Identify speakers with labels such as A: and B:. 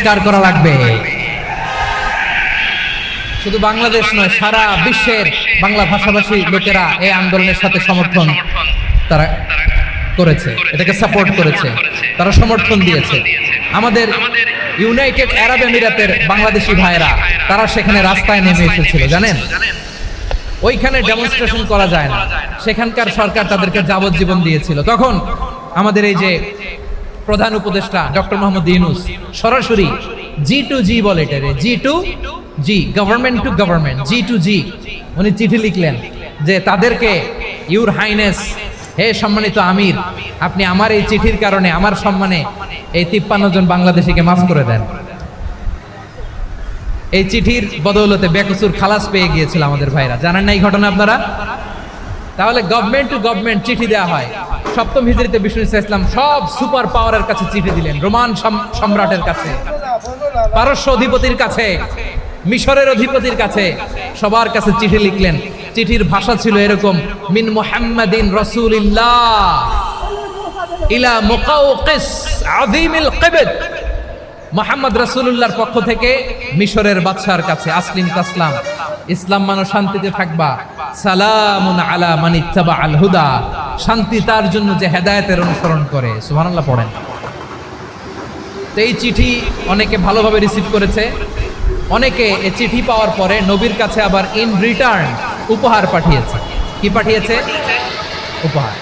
A: সংস্কার করা লাগবে। শুধু বাংলাদেশ নয়, সারা বিশ্বের বাংলা ভাষাভাষী লোকেরা এই আন্দোলনের সাথে সমর্থন তারা করেছে, এটাকে সাপোর্ট করেছে, তারা সমর্থন দিয়েছে। আমাদের ইউনাইটেড আরব আমিরাতের বাংলাদেশি ভাইরা তারা সেখানে রাস্তায় নেমে এসেছিল, জানেন? ওইখানে ডেমনস্ট্রেশন করা যায় না, সেখানকার সরকার তাদেরকে যাবজ্জীবন দিয়েছিল। তখন আমাদের এই যে প্রধান উপদেষ্টা ডক্টর মোহাম্মদ ইউনূস সরাসরি G2G বলে, এটারে G2G, government to government, G2G, উনি চিঠি লিখলেন যে তাদেরকে, ইউর হাইনেস, হে সম্মানিত আমির, আপনি আমার এই চিঠির কারণে আমার সম্মানে এই 53 জন বাংলাদেশিকে মাফ করে দেন। এই চিঠির বদৌলতে বেকসুর খালাস পেয়ে গিয়েছিল আমাদের ভাইরা, জানেন না এই ঘটনা আপনারা? তাহলে গভর্নমেন্ট টু গভর্নমেন্ট চিঠি দেওয়া হয়। সপ্তম হিজরিতে বিষ্ণু ইসলাম সব সুপার পাওয়ারের কাছে চিঠি দিলেন, রোমান সম্রাটের কাছে, পারস্য অধিপতির কাছে, মিশরের অধিপতির কাছে, সবার কাছে চিঠি লিখলেন। চিঠির ভাষা ছিল এরকম: মিন মুহাম্মাদিন রাসূলিল্লাহ ইলা মুকাওকিস আযীমিল কিবত, মুহাম্মদ রাসূলুল্লাহর পক্ষ থেকে মিশরের বাদশার কাছে, আসলিম তাসলাম, ইসলাম মানো শান্তিতে থাকবা, সালামুন আলা মান ইত্তাবাআল হুদা, শান্তি তার জন্য যে হেদায়েতের অনুসরণ করে। সুবহানাল্লাহ পড়েন। তো এই চিঠি অনেকে ভালোভাবে রিসিভ করেছে, অনেকে এই চিঠি পাওয়ার পরে নবীর কাছে আবার ইন রিটার্ন উপহার পাঠিয়েছে। কি পাঠিয়েছে? উপহার।